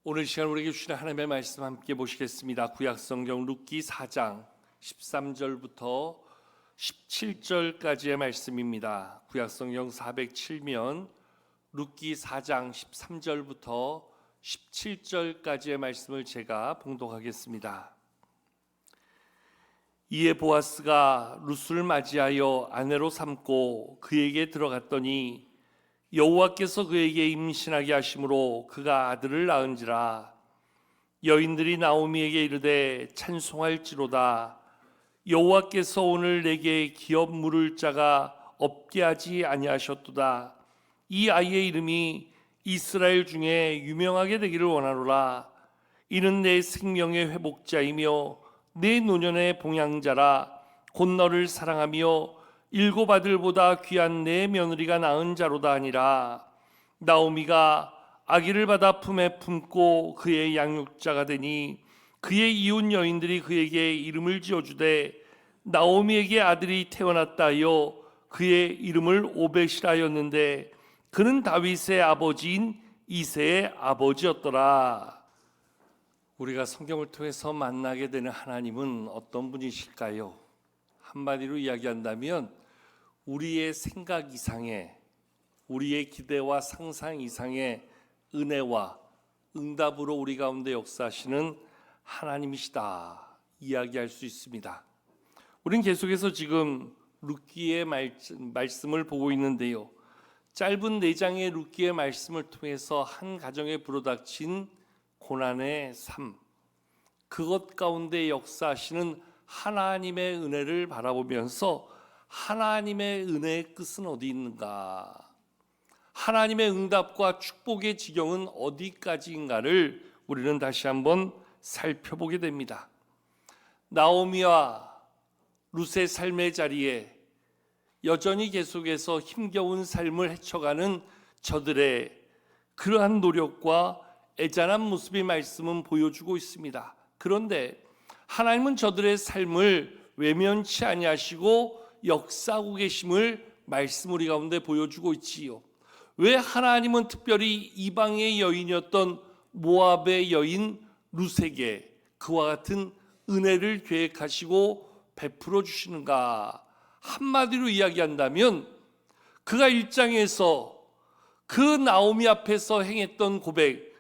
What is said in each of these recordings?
오늘 시간 우리에게 주시는 하나님의 말씀 함께 보시겠습니다. 구약성경 룻기 4장 13절부터 17절까지의 말씀입니다. 구약성경 407면 룻기 4장 13절부터 17절까지의 말씀을 제가 봉독하겠습니다. 이에 보아스가 룻을 맞이하여 아내로 삼고 그에게 들어갔더니 여호와께서 그에게 임신하게 하심으로 그가 아들을 낳은지라. 여인들이 나오미에게 이르되 찬송할지로다. 여호와께서 오늘 내게 기업 물을 자가 없게 하지 아니하셨도다. 이 아이의 이름이 이스라엘 중에 유명하게 되기를 원하노라. 이는 내 생명의 회복자이며 내 노년의 봉양자라. 곧 너를 사랑하며 일곱 아들보다 귀한 내 며느리가 낳은 자로다 하니라. 나오미가 아기를 받아 품에 품고 그의 양육자가 되니 그의 이웃 여인들이 그에게 이름을 지어주되 나오미에게 아들이 태어났다 하여 그의 이름을 오벳이라 하였는데 그는 다윗의 아버지인 이새의 아버지였더라. 우리가 성경을 통해서 만나게 되는 하나님은 어떤 분이실까요? 한마디로 이야기한다면 우리의 생각 이상의, 우리의 기대와 상상 이상의 은혜와 응답으로 우리 가운데 역사하시는 하나님이시다 이야기할 수 있습니다. 우린 계속해서 지금 룻기의 말씀을 보고 있는데요, 짧은 4장의 룻기의 말씀을 통해서 한 가정에 불어닥친 고난의 삶, 그것 가운데 역사하시는 하나님의 은혜를 바라보면서 하나님의 은혜의 끝은 어디 있는가, 하나님의 응답과 축복의 지경은 어디까지인가를 우리는 다시 한번 살펴보게 됩니다. 나오미와 룻의 삶의 자리에 여전히 계속해서 힘겨운 삶을 헤쳐가는 저들의 그러한 노력과 애잔한 모습의 말씀은 보여주고 있습니다. 그런데 하나님은 저들의 삶을 외면치 아니하시고 역사하고 계심을 말씀 우리 가운데 보여주고 있지요. 왜 하나님은 특별히 이방의 여인이었던 모압의 여인 룻에게 그와 같은 은혜를 계획하시고 베풀어 주시는가? 한마디로 이야기한다면 그가 1장에서 그 나오미 앞에서 행했던 고백,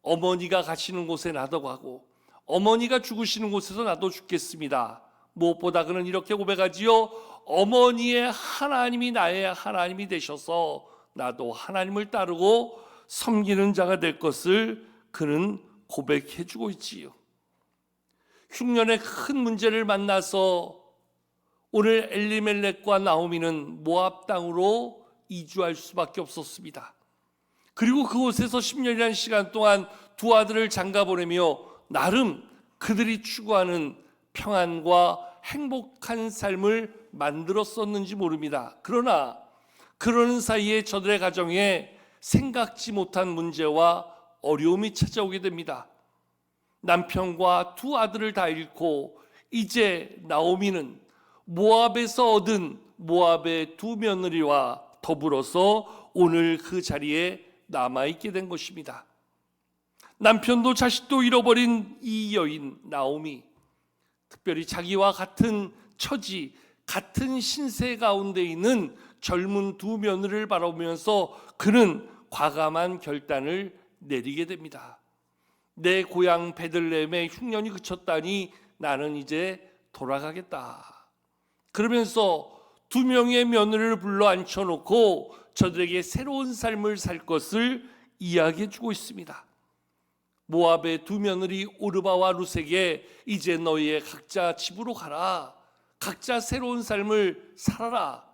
어머니가 가시는 곳에 나도 가고 어머니가 죽으시는 곳에서 나도 죽겠습니다. 무엇보다 그는 이렇게 고백하지요. 어머니의 하나님이 나의 하나님이 되셔서 나도 하나님을 따르고 섬기는 자가 될 것을 그는 고백해 주고 있지요. 흉년의 큰 문제를 만나서 오늘 엘리멜렉과 나오미는 모압 땅으로 이주할 수밖에 없었습니다. 그리고 그곳에서 10년이라는 시간 동안 두 아들을 장가 보내며 나름 그들이 추구하는 평안과 행복한 삶을 만들었었는지 모릅니다. 그러나 그러는 사이에 저들의 가정에 생각지 못한 문제와 어려움이 찾아오게 됩니다. 남편과 두 아들을 다 잃고 이제 나오미는 모압에서 얻은 모압의 두 며느리와 더불어서 오늘 그 자리에 남아있게 된 것입니다. 남편도 자식도 잃어버린 이 여인 나오미, 특별히 자기와 같은 처지, 같은 신세 가운데 있는 젊은 두 며느리를 바라보면서 그는 과감한 결단을 내리게 됩니다. 내 고향 베들레헴의 흉년이 그쳤다니 나는 이제 돌아가겠다. 그러면서 두 명의 며느리를 불러 앉혀놓고 저들에게 새로운 삶을 살 것을 이야기해 주고 있습니다. 모압의 두 며느리 오르바와 룻에게 이제 너희의 각자 집으로 가라. 각자 새로운 삶을 살아라.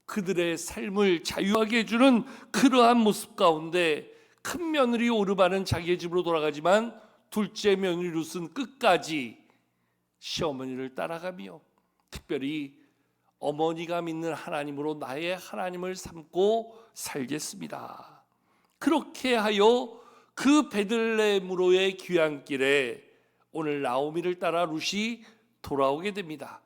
그들의 삶을 자유하게 해주는 그러한 모습 가운데 큰 며느리 오르바는 자기의 집으로 돌아가지만 둘째 며느리 룻은 끝까지 시어머니를 따라가며 특별히 어머니가 믿는 하나님으로 나의 하나님을 삼고 살겠습니다. 그렇게 하여 그 베들레헴으로의 귀향길에 오늘 나오미를 따라 룻이 돌아오게 됩니다.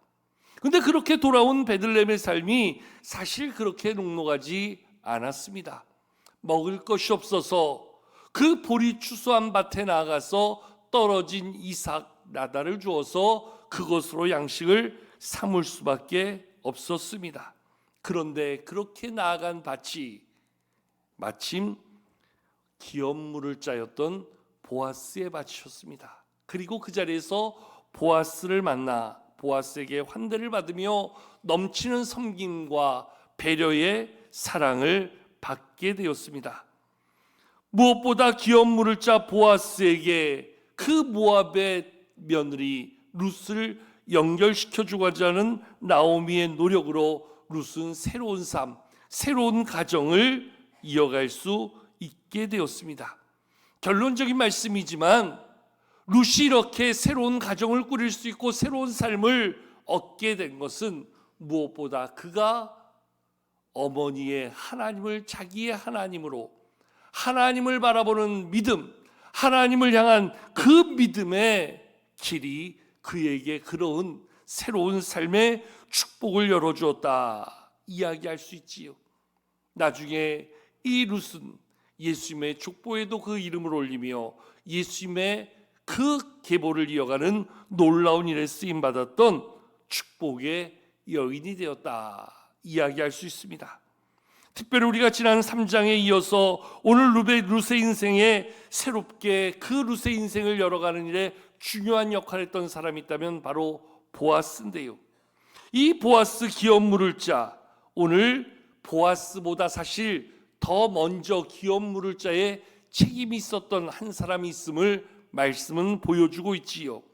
그런데 그렇게 돌아온 베들레헴의 삶이 사실 그렇게 녹록하지 않았습니다. 먹을 것이 없어서 그 보리 추수한 밭에 나가서 떨어진 이삭 나달을 주어서 그것으로 양식을 삼을 수밖에 없었습니다. 그런데 그렇게 나아간 밭이 마침 기업물을 짜였던 보아스의 밭이었습니다. 그리고 그 자리에서 보아스를 만나 보아스에게 환대를 받으며 넘치는 섬김과 배려의 사랑을 받게 되었습니다. 무엇보다 기업물을 짜 보아스에게 그 모압의 며느리 룻을 연결시켜주고자 하는 나오미의 노력으로 룻은 새로운 삶, 새로운 가정을 이어갈 수 있게 되었습니다. 결론적인 말씀이지만 룻이 이렇게 새로운 가정을 꾸릴 수 있고 새로운 삶을 얻게 된 것은 무엇보다 그가 어머니의 하나님을 자기의 하나님으로 하나님을 바라보는 믿음, 하나님을 향한 그 믿음의 길이 그에게 그런 새로운 삶의 축복을 열어주었다 이야기할 수 있지요. 나중에 이 룻은 예수님의 족보에도 그 이름을 올리며 예수님의 그 계보를 이어가는 놀라운 일에 쓰임받았던 축복의 여인이 되었다 이야기할 수 있습니다. 특별히 우리가 지난 3장에 이어서 오늘 룻의 인생에 새롭게 그 룻의 인생을 열어가는 일에 중요한 역할을 했던 사람이 있다면 바로 보아스인데요. 이 보아스 기업물을 짜, 오늘 보아스보다 사실 더 먼저 기업물을 짜에 책임이 있었던 한 사람이 있음을 말씀은 보여주고 있지요.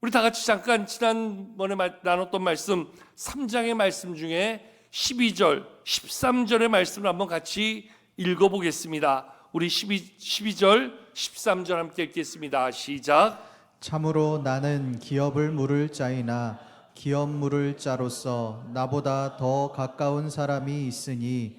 우리 다 같이 잠깐 지난번에 나눴던 말씀 3장의 말씀 중에 12절, 13절의 말씀을 한번 같이 읽어보겠습니다. 우리 12절, 13절 함께 읽겠습니다. 시작. 참으로 나는 기업을 물을 자이나 기업 물을 자로서 나보다 더 가까운 사람이 있으니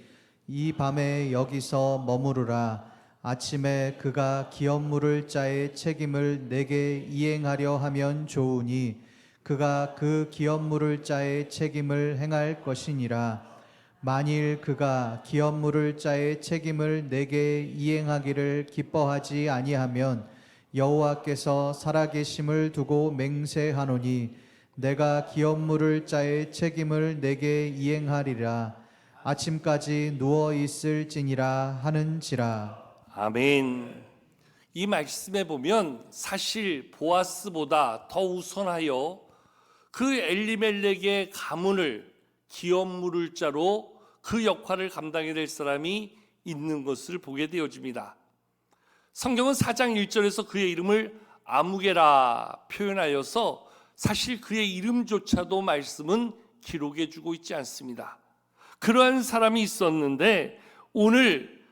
이 밤에 여기서 머무르라. 아침에 그가 기업 물을 자의 책임을 내게 이행하려 하면 좋으니 그가 그 기업 물을 자의 책임을 행할 것이니라. 만일 그가 기업 물을 자의 책임을 내게 이행하기를 기뻐하지 아니하면 여호와께서 살아계심을 두고 맹세하노니 내가 기업 물을 자의 책임을 내게 이행하리라. 아침까지 누워 있을지니라 하는지라. 아멘. 이 말씀에 보면 사실 보아스보다 더 우선하여 그 엘리멜렉의 가문을 기업 물을 자로 그 역할을 감당해야 될 사람이 있는 것을 보게 되어집니다. 성경은 4장 1절에서 그의 이름을 아무개라 표현하여서 사실 그의 이름조차도 말씀은 기록해 주고 있지 않습니다. 그러한 사람이 있었는데 오늘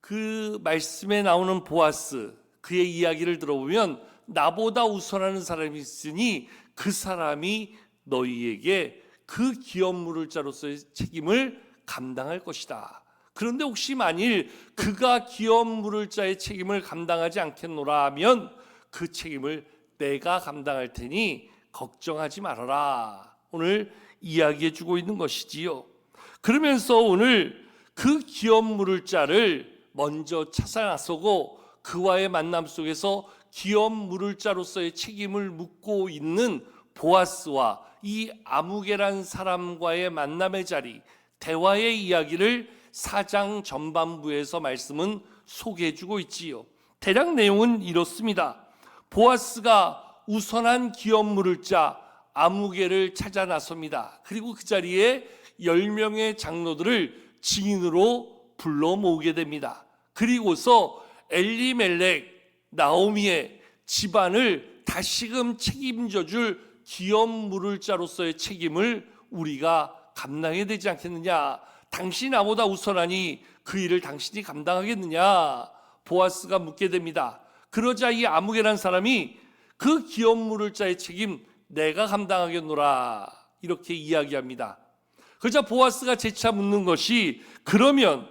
그 말씀에 나오는 보아스 그의 이야기를 들어보면 나보다 우선하는 사람이 있으니 그 사람이 너희에게 그 기업 물을 자로서의 책임을 감당할 것이다. 그런데 혹시 만일 그가 기업 물을 자의 책임을 감당하지 않겠노라 하면 그 책임을 내가 감당할 테니 걱정하지 말아라. 오늘 이야기해 주고 있는 것이지요. 그러면서 오늘 그 기업 물을 자를 먼저 찾아 나서고 그와의 만남 속에서 기업 물을 자로서의 책임을 묻고 있는 보아스와 이 아무개란 사람과의 만남의 자리, 대화의 이야기를 4장 전반부에서 말씀은 소개해주고 있지요. 대략 내용은 이렇습니다. 보아스가 우선한 기업 물을 짜 아무개를 찾아 나섭니다. 그리고 그 자리에 10명의 장로들을 증인으로 불러 모으게 됩니다. 그리고서 엘리멜렉, 나오미의 집안을 다시금 책임져 줄 기업 물을 자로서의 책임을 우리가 감당해야 되지 않겠느냐. 당신이 나보다 우선하니 그 일을 당신이 감당하겠느냐. 보아스가 묻게 됩니다. 그러자 이 아무개란 사람이 그 기업 물을 자의 책임 내가 감당하겠노라 이렇게 이야기합니다. 그러자 보아스가 재차 묻는 것이 그러면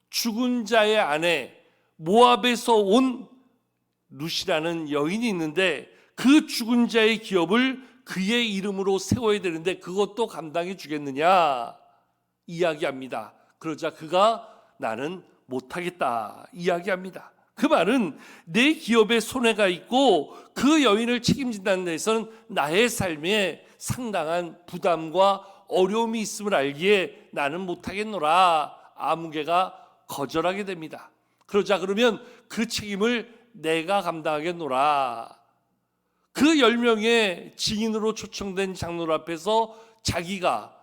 죽은 자의 아내 모압에서 온 룻이라는 여인이 있는데 그 죽은 자의 기업을 그의 이름으로 세워야 되는데 그것도 감당해 주겠느냐 이야기합니다. 그러자 그가 나는 못하겠다 이야기합니다. 그 말은 내 기업에 손해가 있고 그 여인을 책임진다는 데서는 나의 삶에 상당한 부담과 어려움이 있음을 알기에 나는 못하겠노라. 아무개가 거절하게 됩니다. 그러자 그러면 그 책임을 내가 감당하겠노라. 그 10명의 증인으로 초청된 장로 앞에서 자기가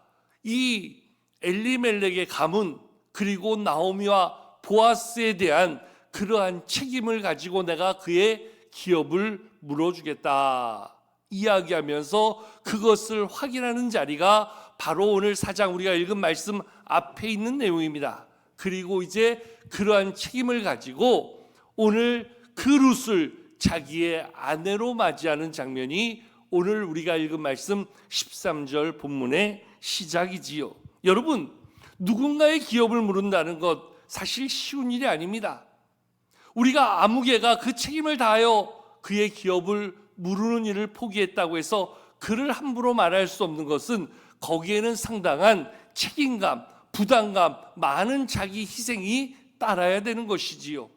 이 엘리멜렉의 가문 그리고 나오미와 보아스에 대한 그러한 책임을 가지고 내가 그의 기업을 물어주겠다 이야기하면서 그것을 확인하는 자리가 바로 오늘 4장 우리가 읽은 말씀 앞에 있는 내용입니다. 그리고 이제 그러한 책임을 가지고 오늘 그 룻을 자기의 아내로 맞이하는 장면이 오늘 우리가 읽은 말씀 13절 본문의 시작이지요. 여러분, 누군가의 기업을 물은다는 것 사실 쉬운 일이 아닙니다. 우리가 아무개가 그 책임을 다하여 그의 기업을 물으는 일을 포기했다고 해서 그를 함부로 말할 수 없는 것은 거기에는 상당한 책임감, 부담감, 많은 자기 희생이 따라야 되는 것이지요.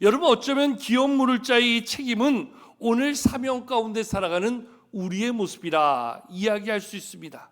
여러분, 어쩌면 기업 물을 자의 책임은 오늘 사명 가운데 살아가는 우리의 모습이라 이야기할 수 있습니다.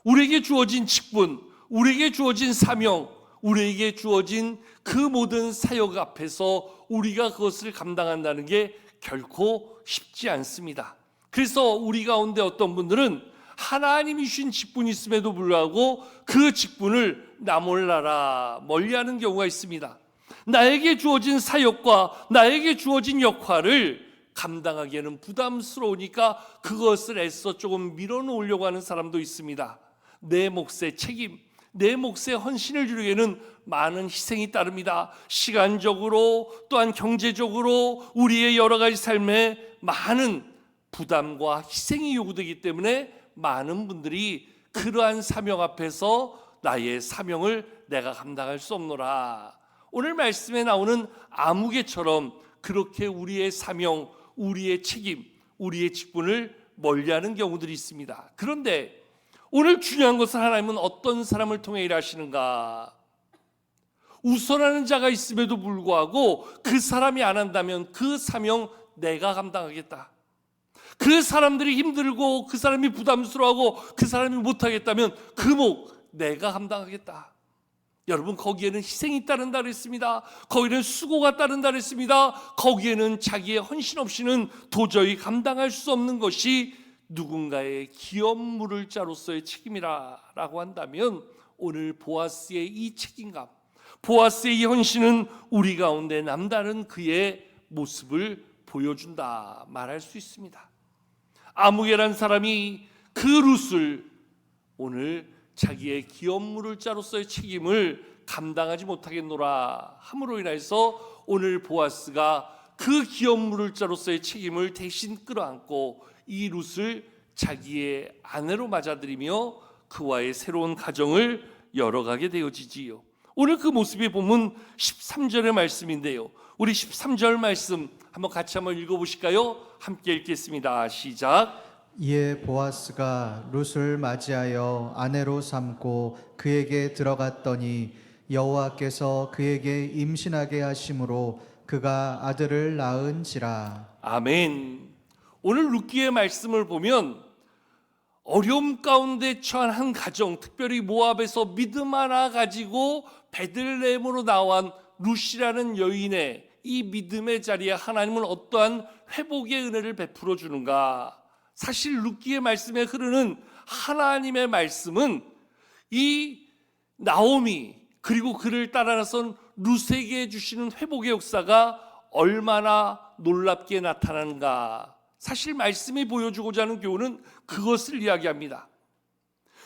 우리에게 주어진 직분, 우리에게 주어진 사명, 우리에게 주어진 그 모든 사역 앞에서 우리가 그것을 감당한다는 게 결코 쉽지 않습니다. 그래서 우리 가운데 어떤 분들은 하나님이 주신 직분이 있음에도 불구하고 그 직분을 나 몰라라 멀리하는 경우가 있습니다. 나에게 주어진 사역과 나에게 주어진 역할을 감당하기에는 부담스러우니까 그것을 애써 조금 밀어놓으려고 하는 사람도 있습니다. 내 몫의 책임, 내 몫의 헌신을 이루기에는 많은 희생이 따릅니다. 시간적으로 또한 경제적으로 우리의 여러 가지 삶에 많은 부담과 희생이 요구되기 때문에 많은 분들이 그러한 사명 앞에서 나의 사명을 내가 감당할 수 없노라. 오늘 말씀에 나오는 아무개처럼 그렇게 우리의 사명, 우리의 책임, 우리의 직분을 멀리하는 경우들이 있습니다. 그런데 오늘 중요한 것은 하나님은 어떤 사람을 통해 일하시는가? 우선하는 자가 있음에도 불구하고 그 사람이 안 한다면 그 사명 내가 감당하겠다. 그 사람들이 힘들고 그 사람이 부담스러워하고 그 사람이 못하겠다면 그 목 내가 감당하겠다. 여러분, 거기에는 희생이 따른다 그랬습니다. 거기에는 수고가 따른다 그랬습니다. 거기에는 자기의 헌신 없이는 도저히 감당할 수 없는 것이 누군가의 기업 물을 자로서의 책임이라고 한다면 오늘 보아스의 이 책임감, 보아스의 이 헌신은 우리 가운데 남다른 그의 모습을 보여준다 말할 수 있습니다. 아무개란 사람이 그 룻을 오늘 자기의 기업 물을 자로서의 책임을 감당하지 못하겠노라 함으로 인해서 오늘 보아스가 그 기업 물을 자로서의 책임을 대신 끌어안고 이 룻을 자기의 아내로 맞아들이며 그와의 새로운 가정을 열어가게 되어지지요. 오늘 그 모습이 본문 13절의 말씀인데요. 우리 13절 말씀 한번 같이 한번 읽어보실까요? 함께 읽겠습니다. 시작. 이에 보아스가 룻을 맞이하여 아내로 삼고 그에게 들어갔더니 여호와께서 그에게 임신하게 하심으로 그가 아들을 낳은지라. 아멘. 오늘 룻기의 말씀을 보면 어려움 가운데 처한 한 가정, 특별히 모압에서 믿음 하나 가지고 베들레헴으로 나온 룻이라는 여인의 이 믿음의 자리에 하나님은 어떠한 회복의 은혜를 베풀어 주는가? 사실 룻기의 말씀에 흐르는 하나님의 말씀은 이 나오미 그리고 그를 따라 나선 룻에게 주시는 회복의 역사가 얼마나 놀랍게 나타나는가? 사실 말씀이 보여주고자 하는 교훈은 그것을 이야기합니다.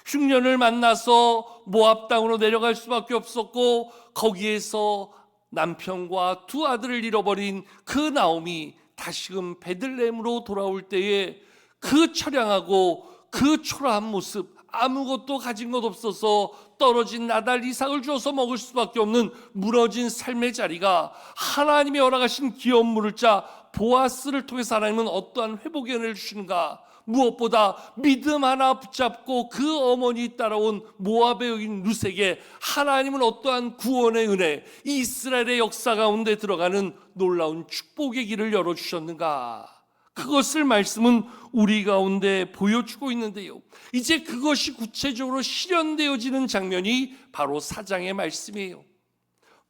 흉년을 만나서 모압 땅으로 내려갈 수밖에 없었고 거기에서 남편과 두 아들을 잃어버린 그 나오미 다시금 베들레헴으로 돌아올 때에 그 처량하고 그 초라한 모습, 아무것도 가진 것 없어서 떨어진 나달 이삭을 주어서 먹을 수밖에 없는 무너진 삶의 자리가 하나님이 허락하신 기업 물을 자 보아스를 통해서 하나님은 어떠한 회복의 은혜를 주시는가? 무엇보다 믿음 하나 붙잡고 그 어머니 따라온 모압의 여인 룻에게 하나님은 어떠한 구원의 은혜, 이스라엘의 역사 가운데 들어가는 놀라운 축복의 길을 열어주셨는가, 그것을 말씀은 우리 가운데 보여주고 있는데요, 이제 그것이 구체적으로 실현되어지는 장면이 바로 4장의 말씀이에요.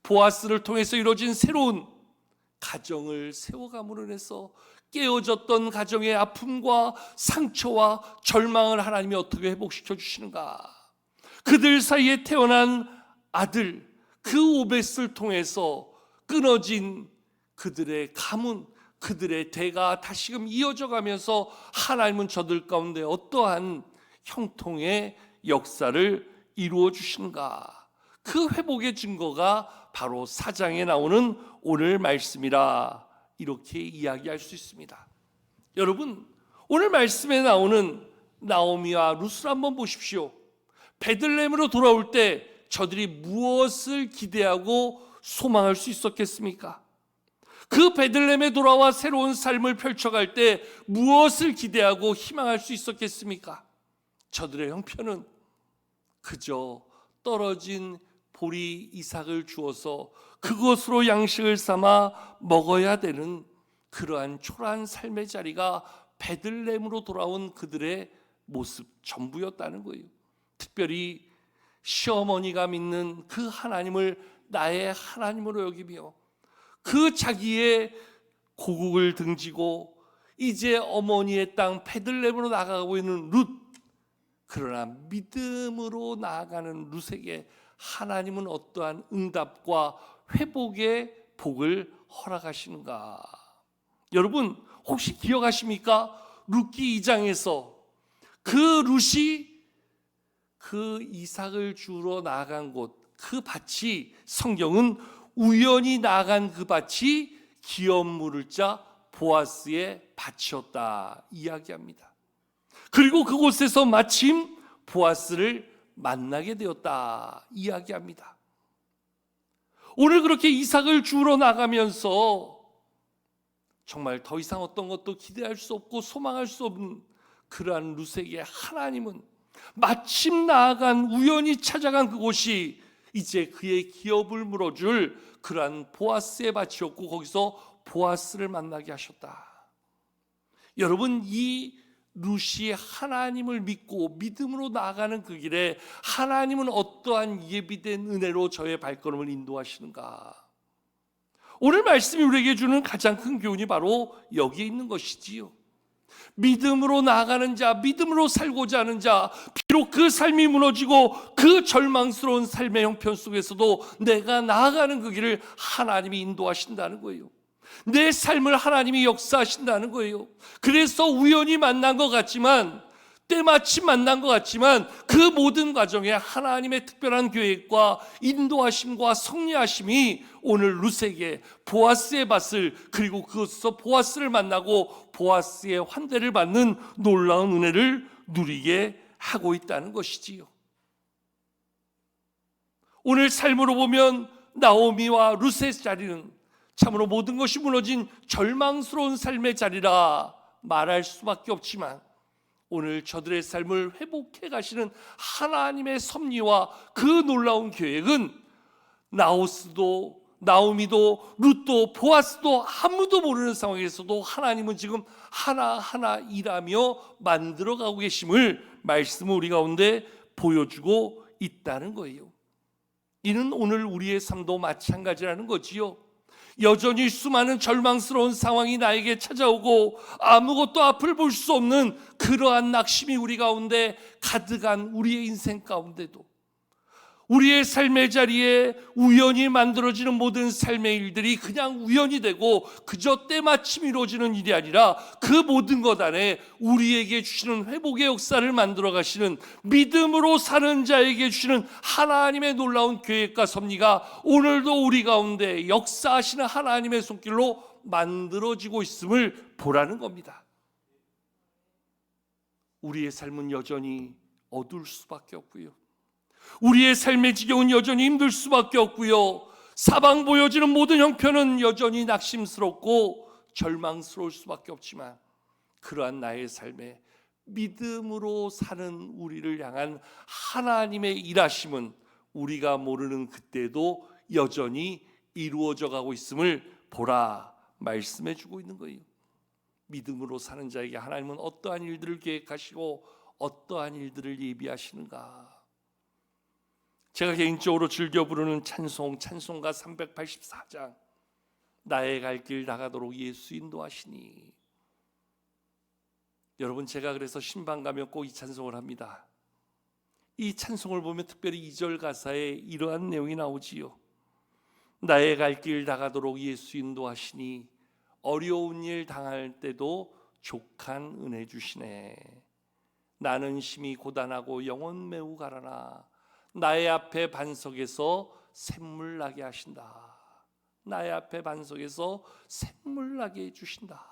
보아스를 통해서 이루어진 새로운 가정을 세워감으로 인해서 깨어졌던 가정의 아픔과 상처와 절망을 하나님이 어떻게 회복시켜 주시는가, 그들 사이에 태어난 아들 그 오벳을 통해서 끊어진 그들의 가문, 그들의 대가 다시금 이어져 가면서 하나님은 저들 가운데 어떠한 형통의 역사를 이루어 주시는가, 그 회복의 증거가 바로 4장에 나오는 오늘 말씀이라 이렇게 이야기할 수 있습니다. 여러분, 오늘 말씀에 나오는 나오미와 룻을 한번 보십시오. 베들레헴으로 돌아올 때 저들이 무엇을 기대하고 소망할 수 있었겠습니까? 그 베들레헴에 돌아와 새로운 삶을 펼쳐갈 때 무엇을 기대하고 희망할 수 있었겠습니까? 저들의 형편은 그저 떨어진 보리 이삭을 주어서 그것으로 양식을 삼아 먹어야 되는 그러한 초라한 삶의 자리가 베들레헴으로 돌아온 그들의 모습 전부였다는 거예요. 특별히 시어머니가 믿는 그 하나님을 나의 하나님으로 여기며 그 자기의 고국을 등지고 이제 어머니의 땅 베들레헴으로 나아가고 있는 룻, 그러나 믿음으로 나아가는 룻에게 하나님은 어떠한 응답과 회복의 복을 허락하시는가? 여러분, 혹시 기억하십니까? 룻기 2장에서 그 룻이 그 이삭을 주러 나아간 곳, 그 밭이, 성경은 우연히 나아간 그 밭이 기업 물을 자 보아스의 밭이었다 이야기합니다. 그리고 그곳에서 마침 보아스를 만나게 되었다 이야기합니다. 오늘 그렇게 이삭을 주우러 나가면서 정말 더 이상 어떤 것도 기대할 수 없고 소망할 수 없는 그러한 룻에게 하나님은 마침 나아간, 우연히 찾아간 그곳이 이제 그의 기업을 물어줄 그러한 보아스의 밭이었고, 거기서 보아스를 만나게 하셨다. 여러분, 이 룻이 하나님을 믿고 믿음으로 나아가는 그 길에 하나님은 어떠한 예비된 은혜로 저의 발걸음을 인도하시는가? 오늘 말씀이 우리에게 주는 가장 큰 교훈이 바로 여기에 있는 것이지요. 믿음으로 나아가는 자, 믿음으로 살고자 하는 자, 비록 그 삶이 무너지고 그 절망스러운 삶의 형편 속에서도 내가 나아가는 그 길을 하나님이 인도하신다는 거예요. 내 삶을 하나님이 역사하신다는 거예요. 그래서 우연히 만난 것 같지만, 때마침 만난 것 같지만, 그 모든 과정에 하나님의 특별한 계획과 인도하심과 섭리하심이 오늘 룻에게 보아스의 밭을, 그리고 그곳에서 보아스를 만나고 보아스의 환대를 받는 놀라운 은혜를 누리게 하고 있다는 것이지요. 오늘 삶으로 보면 나오미와 룻의 자리는 참으로 모든 것이 무너진 절망스러운 삶의 자리라 말할 수밖에 없지만, 오늘 저들의 삶을 회복해 가시는 하나님의 섭리와 그 놀라운 계획은 나오미도 룻도 보아스도 아무도 모르는 상황에서도 하나님은 지금 하나하나 일하며 만들어가고 계심을 말씀을 우리 가운데 보여주고 있다는 거예요. 이는 오늘 우리의 삶도 마찬가지라는 거지요. 여전히 수많은 절망스러운 상황이 나에게 찾아오고 아무것도 앞을 볼 수 없는 그러한 낙심이 우리 가운데 가득한 우리의 인생 가운데도, 우리의 삶의 자리에 우연히 만들어지는 모든 삶의 일들이 그냥 우연이 되고 그저 때마침 이루어지는 일이 아니라 그 모든 것 안에 우리에게 주시는 회복의 역사를 만들어 가시는, 믿음으로 사는 자에게 주시는 하나님의 놀라운 계획과 섭리가 오늘도 우리 가운데 역사하시는 하나님의 손길로 만들어지고 있음을 보라는 겁니다. 우리의 삶은 여전히 어두울 수밖에 없고요, 우리의 삶의 지경은 여전히 힘들 수밖에 없고요, 사방 보여지는 모든 형편은 여전히 낙심스럽고 절망스러울 수밖에 없지만, 그러한 나의 삶에 믿음으로 사는 우리를 향한 하나님의 일하심은 우리가 모르는 그때도 여전히 이루어져 가고 있음을 보라 말씀해 주고 있는 거예요. 믿음으로 사는 자에게 하나님은 어떠한 일들을 계획하시고 어떠한 일들을 예비하시는가. 제가 개인적으로 즐겨 부르는 찬송가 384장, 나의 갈 길 나가도록 예수 인도하시니. 여러분, 제가 그래서 신방 가면 꼭 이 찬송을 합니다. 이 찬송을 보면 특별히 2절 가사에 이러한 내용이 나오지요. 나의 갈 길 나가도록 예수 인도하시니 어려운 일 당할 때도 족한 은혜 주시네. 나는 심히 고단하고 영혼 매우 가라나 나의 앞에 반석에서 샘물 나게 하신다. 나의 앞에 반석에서 샘물 나게 해주신다.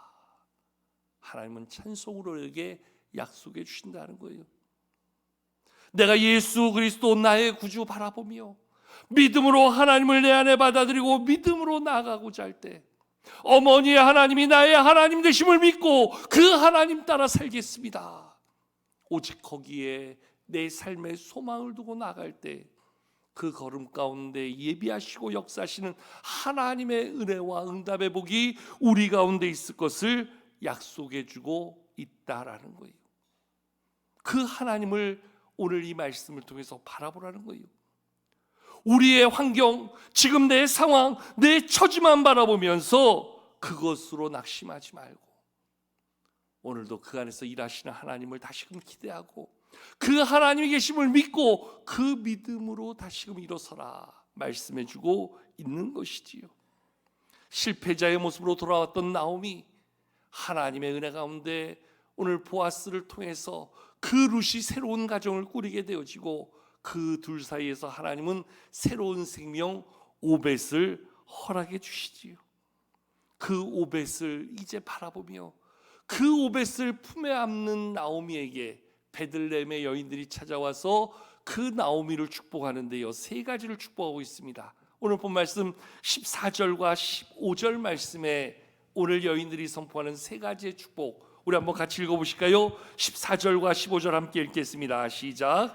하나님은 찬송으로 우리에게 약속해 주신다는 거예요. 내가 예수 그리스도 나의 구주 바라보며 믿음으로 하나님을 내 안에 받아들이고 믿음으로 나아가고자 할 때 어머니의 하나님이 나의 하나님 되심을 믿고 그 하나님 따라 살겠습니다. 오직 거기에 내 삶의 소망을 두고 나갈 때 그 걸음 가운데 예비하시고 역사하시는 하나님의 은혜와 응답의 복이 우리 가운데 있을 것을 약속해 주고 있다라는 거예요. 그 하나님을 오늘 이 말씀을 통해서 바라보라는 거예요. 우리의 환경, 지금 내 상황, 내 처지만 바라보면서 그것으로 낙심하지 말고 오늘도 그 안에서 일하시는 하나님을 다시금 기대하고 그 하나님의 계심을 믿고 그 믿음으로 다시금 일어서라 말씀해 주고 있는 것이지요. 실패자의 모습으로 돌아왔던 나오미, 하나님의 은혜 가운데 오늘 보아스를 통해서 그 룻이 새로운 가정을 꾸리게 되어지고 그 둘 사이에서 하나님은 새로운 생명 오벳을 허락해 주시지요. 그 오벳을 이제 바라보며 그 오벳을 품에 안는 나오미에게 베들레헴의 여인들이 찾아와서 그 나오미를 축복하는데요, 세 가지를 축복하고 있습니다. 오늘 본 말씀 14절과 15절 말씀에 오늘 여인들이 선포하는 세 가지의 축복, 우리 한번 같이 읽어보실까요? 14절과 15절 함께 읽겠습니다. 시작.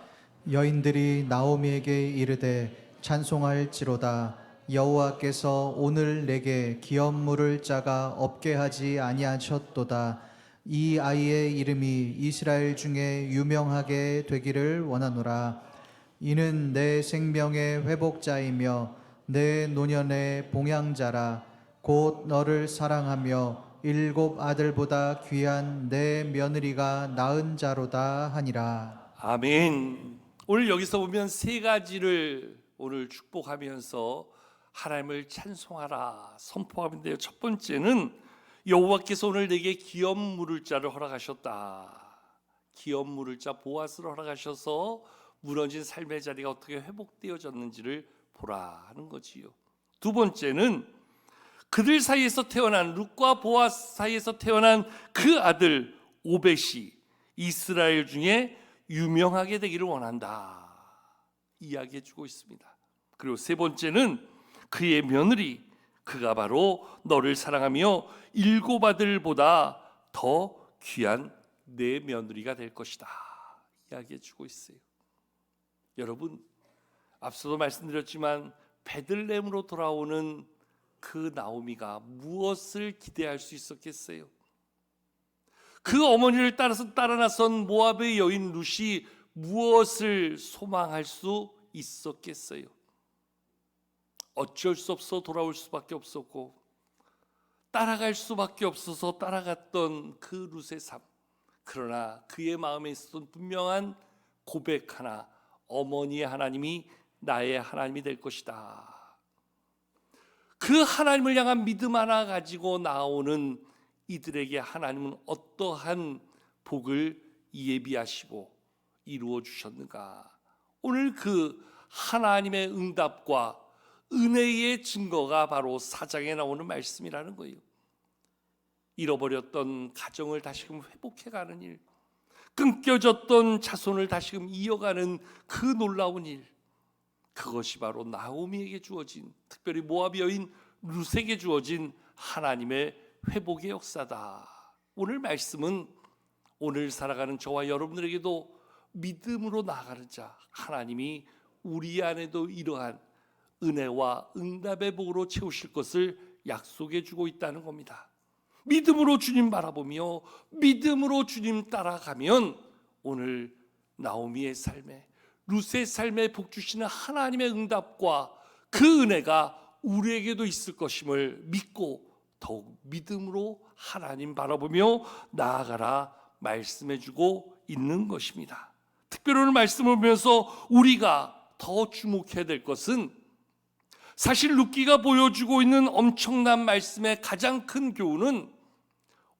여인들이 나오미에게 이르되 찬송할지로다. 여호와께서 오늘 내게 기업 물을 자가 없게 하지 아니하셨도다. 이 아이의 이름이 이스라엘 중에 유명하게 되기를 원하노라. 이는 내 생명의 회복자이며 내 노년의 봉양자라. 곧 너를 사랑하며 7 아들보다 귀한 내 며느리가 낳은 자로다 하니라. 아멘. 오늘 여기서 보면 세 가지를 오늘 축복하면서 하나님을 찬송하라 선포하는데요, 첫 번째는 여호와께서 오늘 내게 기업 물을 자를 허락하셨다. 기업 물을 자 보아스를 허락하셔서 무너진 삶의 자리가 어떻게 회복되어졌는지를 보라 하는 거지요. 두 번째는 그들 사이에서 태어난 룻과 보아스 사이에서 태어난 그 아들 오벳이 이스라엘 중에 유명하게 되기를 원한다 이야기해 주고 있습니다. 그리고 세 번째는 그의 며느리, 그가 바로 너를 사랑하며 7 아들보다 더 귀한 내 며느리가 될 것이다 이야기해 주고 있어요. 여러분, 앞서도 말씀드렸지만 베들레헴으로 돌아오는 그 나오미가 무엇을 기대할 수 있었겠어요? 그 어머니를 따라서 따라 나선 모압의 여인 룻이 무엇을 소망할 수 있었겠어요? 어쩔 수 없어 돌아올 수밖에 없었고 따라갈 수밖에 없어서 따라갔던 그 룻의 삶. 그러나 그의 마음에 있었던 분명한 고백 하나, 어머니의 하나님이 나의 하나님이 될 것이다. 그 하나님을 향한 믿음 하나 가지고 나오는 이들에게 하나님은 어떠한 복을 예비하시고 이루어 주셨는가? 오늘 그 하나님의 응답과 은혜의 증거가 바로 4장에 나오는 말씀이라는 거예요. 잃어버렸던 가정을 다시금 회복해가는 일, 끊겨졌던 자손을 다시금 이어가는 그 놀라운 일, 그것이 바로 나오미에게 주어진, 특별히 모압 여인 룻에게 주어진 하나님의 회복의 역사다. 오늘 말씀은 오늘 살아가는 저와 여러분들에게도 믿음으로 나아가는 자, 하나님이 우리 안에도 이러한 은혜와 응답의 복으로 채우실 것을 약속해 주고 있다는 겁니다. 믿음으로 주님 바라보며 믿음으로 주님 따라가면 오늘 나오미의 삶에, 룻의 삶에 복 주시는 하나님의 응답과 그 은혜가 우리에게도 있을 것임을 믿고 더욱 믿음으로 하나님 바라보며 나아가라 말씀해 주고 있는 것입니다. 특별히 오늘 말씀을 보면서 우리가 더 주목해야 될 것은 사실 룻기가 보여주고 있는 엄청난 말씀의 가장 큰 교훈은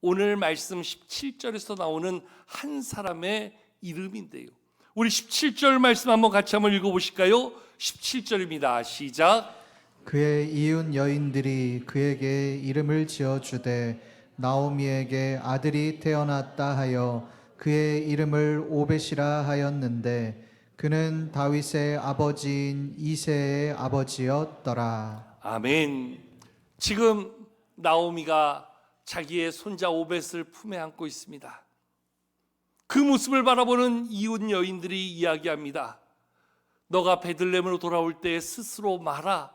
오늘 말씀 17절에서 나오는 한 사람의 이름인데요. 우리 17절 말씀 한번 같이 한번 읽어보실까요? 17절입니다. 시작. 그의 이웃 여인들이 그에게 이름을 지어주되 나오미에게 아들이 태어났다 하여 그의 이름을 오벳이라 하였는데 그는 다윗의 아버지인 이새의 아버지였더라. 아멘. 지금 나오미가 자기의 손자 오벳을 품에 안고 있습니다. 그 모습을 바라보는 이웃 여인들이 이야기합니다. 너가 베들레헴으로 돌아올 때 스스로 말아,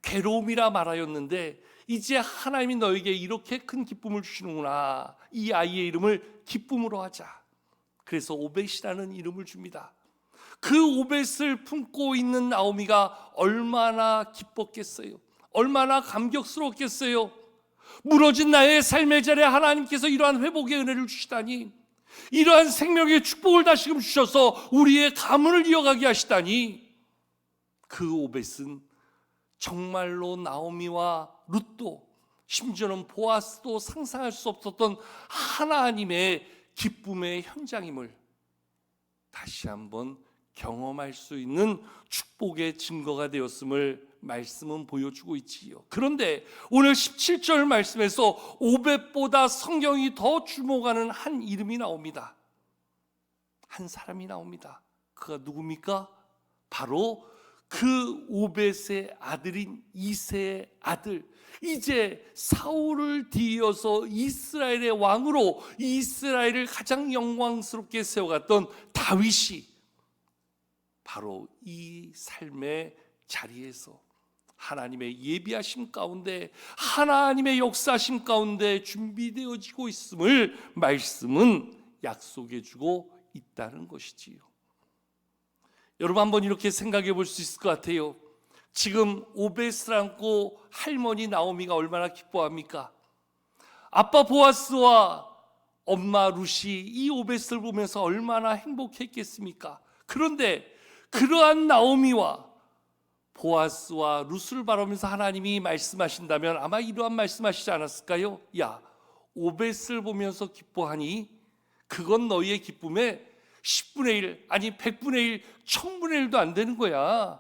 괴로움이라 말하였는데 이제 하나님이 너에게 이렇게 큰 기쁨을 주시는구나. 이 아이의 이름을 기쁨으로 하자. 그래서 오벳이라는 이름을 줍니다. 그 오벳을 품고 있는 나오미가 얼마나 기뻤겠어요. 얼마나 감격스러웠겠어요. 무너진 나의 삶의 자리에 하나님께서 이러한 회복의 은혜를 주시다니, 이러한 생명의 축복을 다시금 주셔서 우리의 가문을 이어가게 하시다니, 그 오벳은 정말로 나오미와 룻도 심지어는 보아스도 상상할 수 없었던 하나님의 기쁨의 현장임을 다시 한번 경험할 수 있는 축복의 증거가 되었음을 말씀은 보여주고 있지요. 그런데 오늘 17절 말씀에서 오벳보다 성경이 더 주목하는 한 이름이 나옵니다. 한 사람이 나옵니다. 그가 누굽니까? 바로 그 오벳의 아들인 이새의 아들, 이제 사울을 뒤이어서 이스라엘의 왕으로 이스라엘을 가장 영광스럽게 세워갔던 다윗이 바로 이 삶의 자리에서 하나님의 예비하심 가운데, 하나님의 역사하심 가운데 준비되어지고 있음을 말씀은 약속해주고 있다는 것이지요. 여러분, 한번 이렇게 생각해 볼 수 있을 것 같아요. 지금 오벳을 안고 할머니 나오미가 얼마나 기뻐합니까? 아빠 보아스와 엄마 룻이 이 오벳을 보면서 얼마나 행복했겠습니까? 그런데 그러한 나오미와 보아스와 룻을 바라보면서 하나님이 말씀하신다면 아마 이러한 말씀하시지 않았을까요? 야, 오벳을 보면서 기뻐하니 그건 너희의 기쁨의 10분의 1, 아니 100분의 1, 1000분의 1도 안 되는 거야.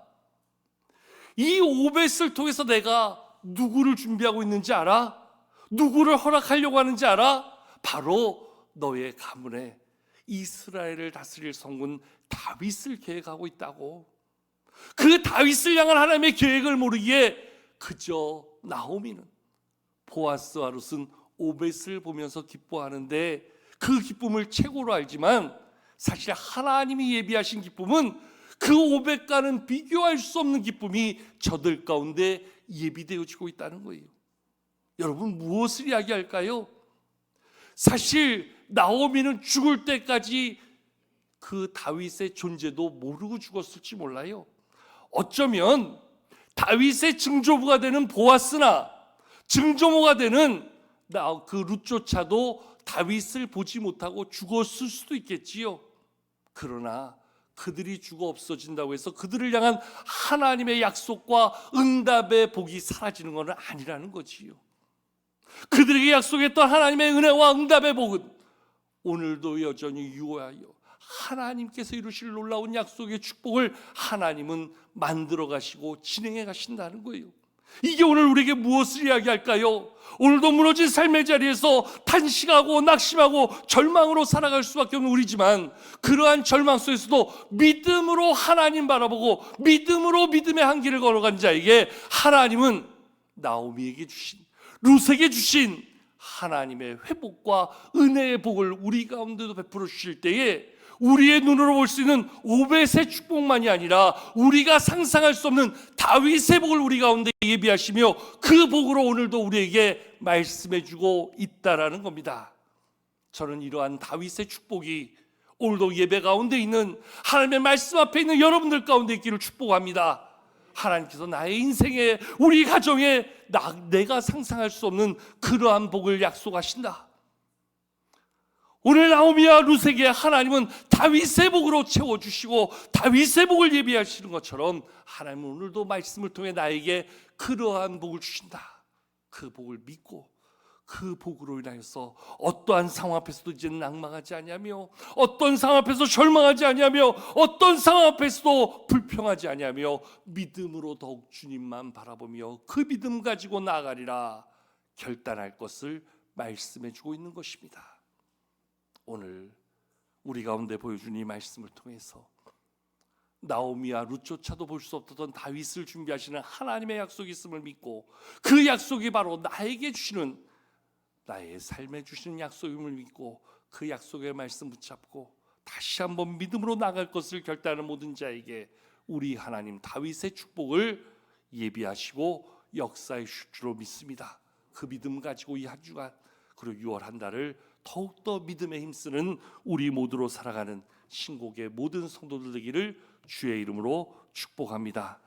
이 오벳을 통해서 내가 누구를 준비하고 있는지 알아? 누구를 허락하려고 하는지 알아? 바로 너의 가문에 이스라엘을 다스릴 성군 다윗을 계획하고 있다고. 그 다윗을 향한 하나님의 계획을 모르기에 그저 나오미는, 보아스와 룻은 오벳을 보면서 기뻐하는데 그 기쁨을 최고로 알지만 사실 하나님이 예비하신 기쁨은 그 오벳과는 비교할 수 없는 기쁨이 저들 가운데 예비되어지고 있다는 거예요. 여러분, 무엇을 이야기할까요? 사실 나오미는 죽을 때까지 그 다윗의 존재도 모르고 죽었을지 몰라요. 어쩌면 다윗의 증조부가 되는 보아스나 증조모가 되는 그 룻조차도 다윗을 보지 못하고 죽었을 수도 있겠지요. 그러나 그들이 죽어 없어진다고 해서 그들을 향한 하나님의 약속과 응답의 복이 사라지는 것은 아니라는 거지요. 그들에게 약속했던 하나님의 은혜와 응답의 복은 오늘도 여전히 유효하여 하나님께서 이루실 놀라운 약속의 축복을 하나님은 만들어 가시고 진행해 가신다는 거예요. 이게 오늘 우리에게 무엇을 이야기할까요? 오늘도 무너진 삶의 자리에서 탄식하고 낙심하고 절망으로 살아갈 수밖에 없는 우리지만, 그러한 절망 속에서도 믿음으로 하나님 바라보고 믿음으로 믿음의 한 길을 걸어간 자에게 하나님은 나오미에게 주신, 룻에게 주신 하나님의 회복과 은혜의 복을 우리 가운데도 베풀어 주실 때에 우리의 눈으로 볼 수 있는 오벳의 축복만이 아니라 우리가 상상할 수 없는 다윗의 복을 우리 가운데 예비하시며 그 복으로 오늘도 우리에게 말씀해 주고 있다라는 겁니다. 저는 이러한 다윗의 축복이 오늘도 예배 가운데 있는 하나님의 말씀 앞에 있는 여러분들 가운데 있기를 축복합니다. 하나님께서 나의 인생에, 우리 가정에 내가 상상할 수 없는 그러한 복을 약속하신다. 오늘 나오미와 룻에게 하나님은 다윗의 복으로 채워주시고 다윗의 복을 예비하시는 것처럼 하나님은 오늘도 말씀을 통해 나에게 그러한 복을 주신다. 그 복을 믿고 그 복으로 인하여서 어떠한 상황 앞에서도 이제는 낙망하지 아니하며, 어떤 상황 앞에서 절망하지 아니하며, 어떤 상황 앞에서도 불평하지 아니하며 믿음으로 더욱 주님만 바라보며 그 믿음 가지고 나아가리라 결단할 것을 말씀해 주고 있는 것입니다. 오늘 우리 가운데 보여준 이 말씀을 통해서 나오미와 룻조차도 볼 수 없었던 다윗을 준비하시는 하나님의 약속이 있음을 믿고 그 약속이 바로 나에게 주시는, 나의 삶에 주시는 약속임을 믿고 그 약속의 말씀 붙잡고 다시 한번 믿음으로 나갈 것을 결단하는 모든 자에게 우리 하나님 다윗의 축복을 예비하시고 역사의 줄로 믿습니다. 그 믿음 가지고 이 한 주간 그리고 6월 한 달을 더욱더 믿음에 힘쓰는 우리 모두로 살아가는 신곡의 모든 성도들 되기를 주의 이름으로 축복합니다.